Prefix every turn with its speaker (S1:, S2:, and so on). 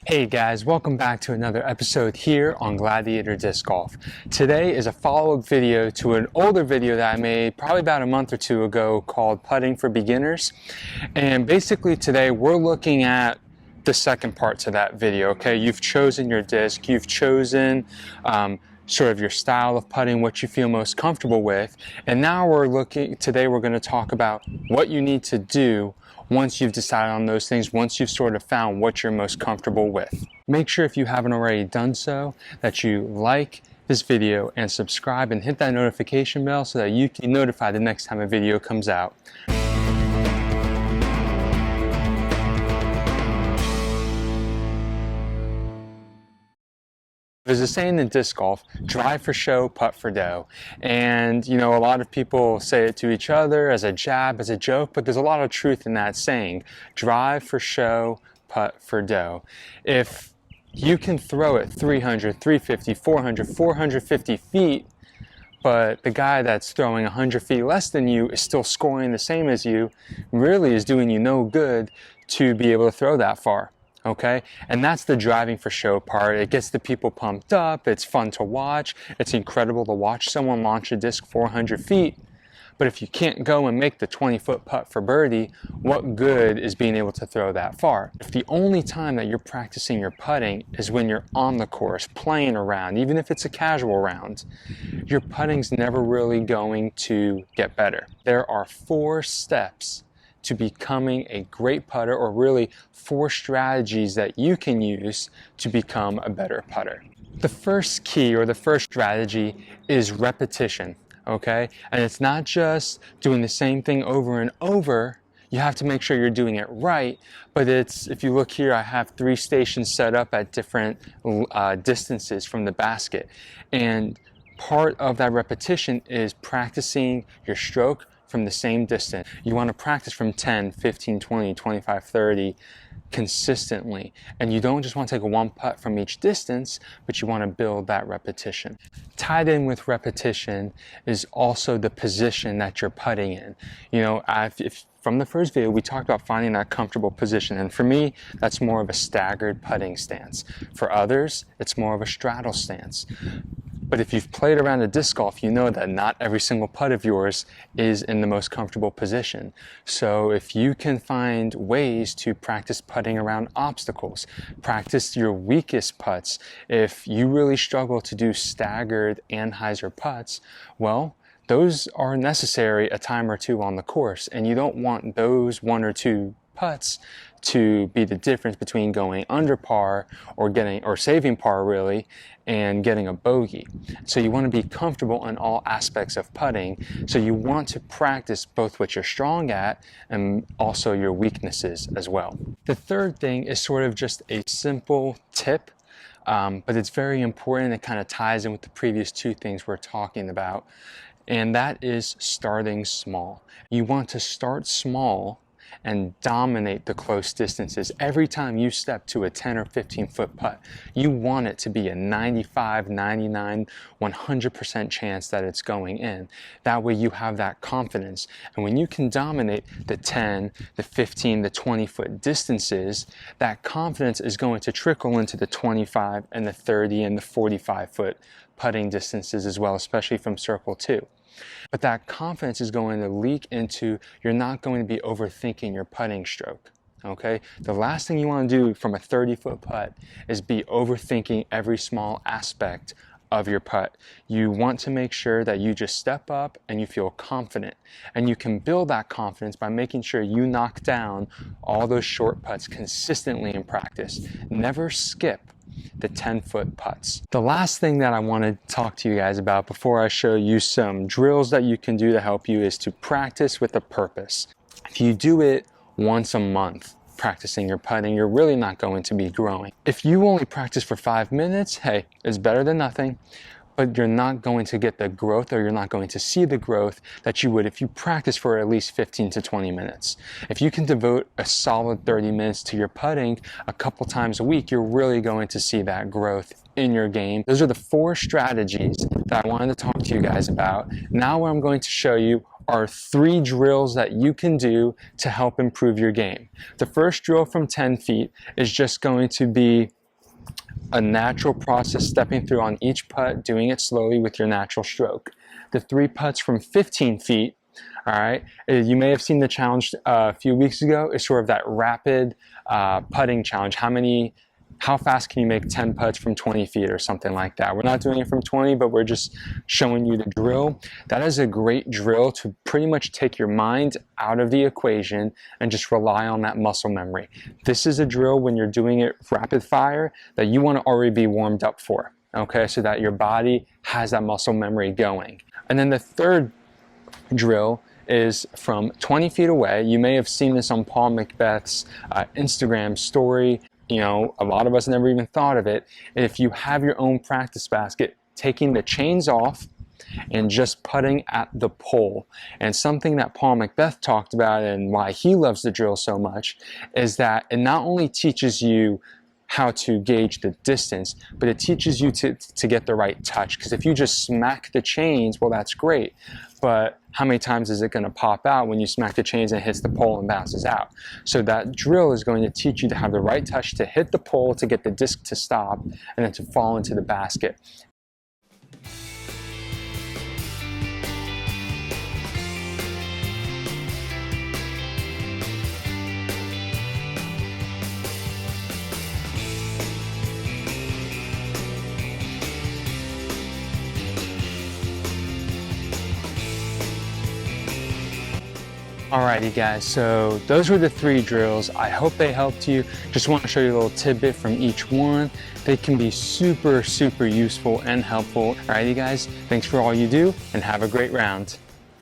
S1: Hey guys, welcome back to another episode here on Gladiator Disc Golf. Today is a follow-up video to an older video that I made probably about a month or two ago called Putting for Beginners. And basically today we're looking at the second part to that video, okay? You've chosen your disc, you've chosen sort of your style of putting, what you feel most comfortable with. And now today we're going to talk about what you need to do once you've decided on those things, once you've sort of found what you're most comfortable with. Make sure if you haven't already done so, that you like this video and subscribe and hit that notification bell so that you can be notified the next time a video comes out. There's a saying in disc golf, drive for show, putt for dough. And you know, a lot of people say it to each other as a jab, as a joke, but there's a lot of truth in that saying. Drive for show, putt for dough. If you can throw it 300, 350, 400, 450 feet, but the guy that's throwing 100 feet less than you is still scoring the same as you, really is doing you no good to be able to throw that far. Okay, and that's the driving for show part. It gets the people pumped up, it's fun to watch, it's incredible to watch someone launch a disc 400 feet, but if you can't go and make the 20-foot putt for birdie, what good is being able to throw that far? If the only time that you're practicing your putting is when you're on the course, playing around, even if it's a casual round, your putting's never really going to get better. There are 4 steps to becoming a great putter, or really 4 strategies that you can use to become a better putter. The first key, or the first strategy, is repetition, okay? And it's not just doing the same thing over and over. You have to make sure you're doing it right, but if you look here, I have 3 stations set up at different distances from the basket. And part of that repetition is practicing your stroke from the same distance. You want to practice from 10, 15, 20, 25, 30 consistently. And you don't just want to take one putt from each distance, but you want to build that repetition. Tied in with repetition is also the position that you're putting in. You know, from the first video, we talked about finding that comfortable position. And for me, that's more of a staggered putting stance. For others, it's more of a straddle stance. But if you've played around a disc golf, you know that not every single putt of yours is in the most comfortable position. So if you can find ways to practice putting around obstacles, practice your weakest putts, if you really struggle to do staggered anhyzer putts, well, those are necessary a time or two on the course, and you don't want those 1 or 2 putts to be the difference between going under par or saving par really and getting a bogey. So you want to be comfortable in all aspects of putting. So you want to practice both what you're strong at and also your weaknesses as well. The third thing is sort of just a simple tip, but it's very important. It kind of ties in with the previous 2 things we're talking about, and that is starting small. You want to start small and dominate the close distances. Every time you step to a 10 or 15 foot putt, you want it to be a 95, 99, 100% chance that it's going in. That way you have that confidence. And when you can dominate the 10, the 15, the 20 foot distances, that confidence is going to trickle into the 25 and the 30 and the 45 foot putting distances as well, especially from circle 2. But that confidence is going to leak into, you're not going to be overthinking your putting stroke, okay? The last thing you want to do from a 30-foot putt is be overthinking every small aspect of your putt. You want to make sure that you just step up and you feel confident. And you can build that confidence by making sure you knock down all those short putts consistently in practice. Never skip the 10-foot putts. The last thing that I want to talk to you guys about before I show you some drills that you can do to help you is to practice with a purpose. If you do it once a month, practicing your putting, you're really not going to be growing. If you only practice for 5 minutes, hey, it's better than nothing. But you're not going to get the growth, or you're not going to see the growth that you would if you practice for at least 15 to 20 minutes. If you can devote a solid 30 minutes to your putting a couple times a week, you're really going to see that growth in your game. Those are the 4 strategies that I wanted to talk to you guys about. Now what I'm going to show you are 3 drills that you can do to help improve your game. The first drill from 10 feet is just going to be a natural process, stepping through on each putt, doing it slowly with your natural stroke. The 3 putts from 15 feet, all right, you may have seen the challenge a few weeks ago. It's sort of that rapid putting challenge. How fast can you make 10 putts from 20 feet or something like that? We're not doing it from 20, but we're just showing you the drill. That is a great drill to pretty much take your mind out of the equation and just rely on that muscle memory. This is a drill when you're doing it rapid fire that you want to already be warmed up for, okay? So that your body has that muscle memory going. And then the third drill is from 20 feet away. You may have seen this on Paul Macbeth's Instagram story. You know, a lot of us never even thought of it. If you have your own practice basket, taking the chains off and just putting at the pole. And something that Paul Macbeth talked about and why he loves the drill so much is that it not only teaches you how to gauge the distance, but it teaches you to get the right touch. Because if you just smack the chains, well, that's great. But how many times is it going to pop out when you smack the chains and it hits the pole and bounces out? So that drill is going to teach you to have the right touch to hit the pole, to get the disc to stop, and then to fall into the basket. Alrighty guys, so those were the 3 drills. I hope they helped you. Just want to show you a little tidbit from each one. They can be super useful and helpful. Alrighty guys, thanks for all you do and have a great round.